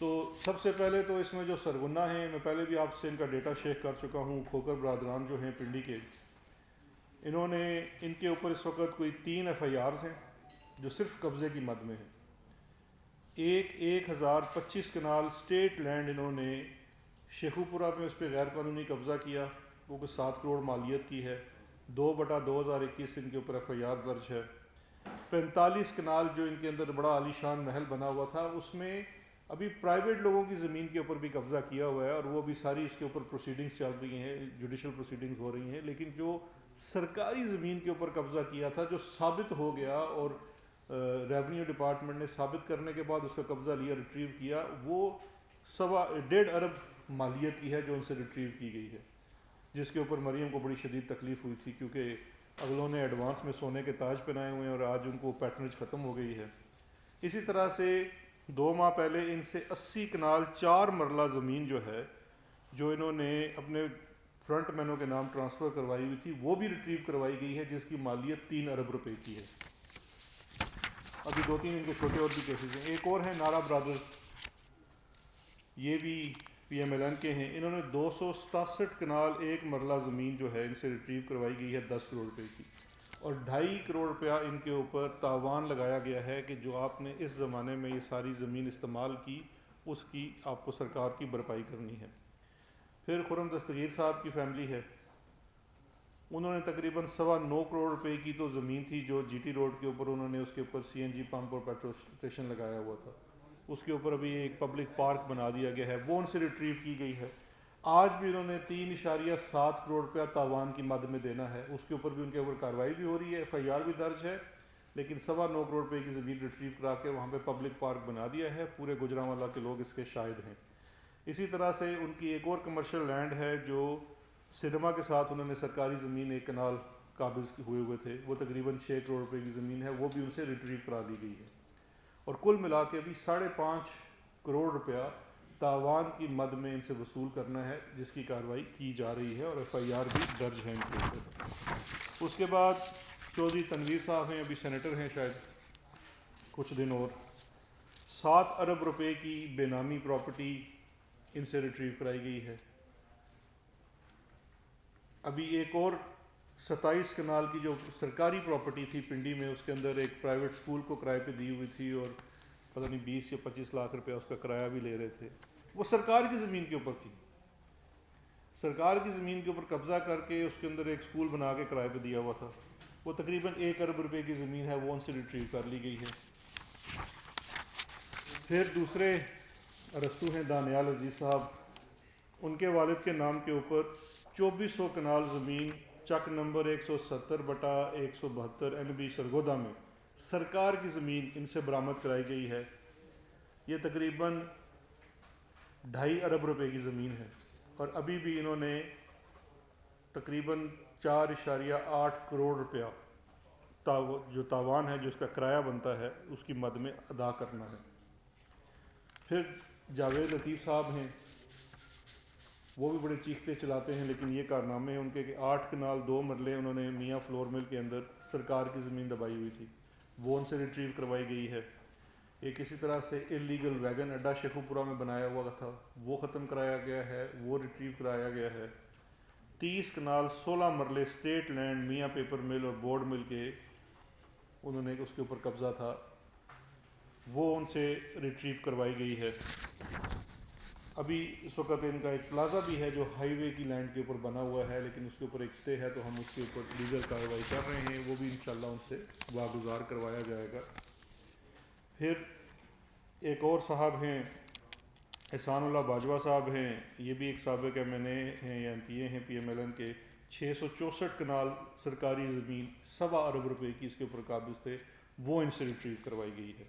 تو سب سے پہلے تو اس میں جو سرغنہ ہیں، میں پہلے بھی آپ سے ان کا ڈیٹا شیئر کر چکا ہوں، کھوکر برادران جو ہیں پنڈی کے، انہوں نے ان کے اوپر اس وقت کوئی 3 ایف آئی آرز ہیں جو صرف قبضے کی مد میں ہیں۔ 1025 کنال اسٹیٹ لینڈ انہوں نے شیخو پورہ میں اس پہ غیر قانونی قبضہ کیا، وہ کہ 7 کروڑ مالیت کی ہے۔ 2/2021 ان کے اوپر ایف آئی آر درج ہے۔ 45 کنال جو ان کے اندر بڑا عالی شان محل بنا ہوا تھا، اس میں ابھی پرائیویٹ لوگوں کی زمین کے اوپر بھی قبضہ کیا ہوا ہے، اور وہ بھی ساری اس کے اوپر پروسیڈنگز چل رہی ہیں، جوڈیشل پروسیڈنگز ہو رہی ہیں، لیکن جو سرکاری زمین کے اوپر قبضہ کیا تھا، جو ثابت ہو گیا اور ریونیو ڈپارٹمنٹ نے ثابت کرنے کے بعد اس کا قبضہ لیا، ریٹریو کیا، وہ 1.5 ارب مالیت کی ہے جو ان سے ریٹریو کی گئی ہے، جس کے اوپر مریم کو بڑی شدید تکلیف ہوئی تھی، کیونکہ اگلوں نے ایڈوانس میں سونے کے تاج پہنائے ہوئے ہیں اور آج ان کو پیٹرنج ختم ہو گئی ہے۔ اسی طرح سے 2 ماہ پہلے ان سے 80 کنال 4 مرلہ زمین جو ہے، جو انہوں نے اپنے فرنٹ مینوں کے نام ٹرانسفر کروائی ہوئی تھی، وہ بھی ریٹریو کروائی گئی ہے، جس کی مالیت 3 ارب روپے کی ہے۔ ابھی 2-3 ان کے چھوٹے اور بھی کیسز ہیں۔ ایک اور ہیں نارا برادرز، یہ بھی پی ایم ایل این کے ہیں، انہوں نے 267 کنال 1 مرلہ زمین جو ہے ان سے ریٹریو کروائی گئی ہے 10 کروڑ روپے کی، اور 2.5 کروڑ روپیہ ان کے اوپر تاوان لگایا گیا ہے کہ جو آپ نے اس زمانے میں یہ ساری زمین استعمال کی، اس کی آپ کو سرکار کی بھرپائی کرنی ہے۔ پھر خرم دستگیر صاحب کی فیملی ہے، انہوں نے تقریباً 9.25 کروڑ روپے کی تو زمین تھی جو جی ٹی روڈ کے اوپر انہوں نے اس کے اوپر سی این جی پمپ اور پیٹرول اسٹیشن لگایا ہوا تھا، اس کے اوپر ابھی ایک پبلک پارک بنا دیا گیا ہے، وہ ان سے ریٹریو کی گئی ہے۔ آج بھی انہوں نے 3.7 کروڑ روپیہ تاوان کی مد میں دینا ہے، اس کے اوپر بھی ان کے اوپر کارروائی بھی ہو رہی ہے، ایف آئی آر بھی درج ہے، لیکن 9.25 کروڑ روپے کی زمین ریٹریو کرا کے وہاں پہ پبلک پارک بنا دیا ہے، پورے گوجرانوالہ کے لوگ اس کے شاہد ہیں۔ اسی طرح سے ان کی ایک اور کمرشل لینڈ ہے جو سنیما کے ساتھ انہوں نے سرکاری زمین 1 کنال قابض ہوئے تھے، وہ تقریباً 6 کروڑ روپے کی زمین ہے، وہ بھی ان سے ریٹریو کرا دی گئی ہے، اور کل ملا کے بھی 5.5 کروڑ روپیہ تاوان کی مد میں ان سے وصول کرنا ہے، جس کی کارروائی کی جا رہی ہے اور ایف آئی آر بھی درج ہے ان کے اوپر۔ اس کے بعد چودھری تنویر صاحب ہیں، ابھی سینیٹر ہیں شاید کچھ دن اور، 7 ارب روپے کی بے نامی پراپرٹی ان سے ریٹریو کرائی گئی ہے۔ ابھی ایک اور 27 کنال کی جو سرکاری پراپرٹی تھی پنڈی میں، اس کے اندر ایک پرائیویٹ اسکول کو کرائے پہ دی ہوئی تھی، اور پتہ نہیں 20 یا 25 لاکھ روپے اس کا کرایہ بھی لے رہے تھے، وہ سرکار کی زمین کے اوپر تھی، سرکار کی زمین کے اوپر قبضہ کر کے اس کے اندر ایک اسکول بنا کے کرائے پہ دیا ہوا تھا، وہ تقریباً 1 ارب روپے کی زمین ہے، وہ ان سے ریٹریو کر لی گئی ہے۔ پھر دوسرے ارسطو ہیں دانیال عزیز صاحب، ان کے والد کے نام کے اوپر 2400 کنال زمین چک نمبر 170/172 این بی سرگودا میں سرکار کی زمین ان سے برآمد کرائی گئی ہے، یہ تقریباً 2.5 ارب روپے کی زمین ہے، اور ابھی بھی انہوں نے تقریباً 4.8 کروڑ روپیہ جو تاوان ہے، جو اس کا کرایہ بنتا ہے، اس کی مد میں ادا کرنا ہے۔ پھر جاوید لطیف صاحب ہیں، وہ بھی بڑے چیختے چلاتے ہیں، لیکن یہ کارنامے ہیں ان کے کہ 8 کنال 2 مرلے انہوں نے میاں فلور مل کے اندر سرکار کی زمین دبائی ہوئی تھی، وہ ان سے ریٹریو کروائی گئی ہے۔ ایک اسی طرح سے انلیگل ویگن اڈا شیخو پورہ میں بنایا ہوا تھا، وہ ختم کرایا گیا ہے، وہ ریٹریو کرایا گیا ہے۔ 30 کنال 16 مرلے اسٹیٹ لینڈ میاں پیپر مل اور بورڈ مل کے انہوں نے اس کے اوپر قبضہ تھا، وہ ان سے ریٹریو کروائی گئی ہے۔ ابھی اس وقت ان کا ایک پلازا بھی ہے جو ہائی وے کی لینڈ کے اوپر بنا ہوا ہے، لیکن اس کے اوپر ایک سٹے ہے، تو ہم اس کے اوپر لیگل کارروائی کر رہے ہیں، وہ بھی انشاءاللہ ان سے واگزار کروایا جائے گا۔ پھر ایک اور صاحب ہیں احسان اللہ باجوہ صاحب ہیں، یہ بھی ایک سابق ایم این اے ہیں یا ایم پی اے ہیں پی ایم ایل این کے، 664 کنال سرکاری زمین 1.25 ارب روپے کی اس کے اوپر قابض تھے، وہ ان سے ریٹریو کروائی گئی ہے۔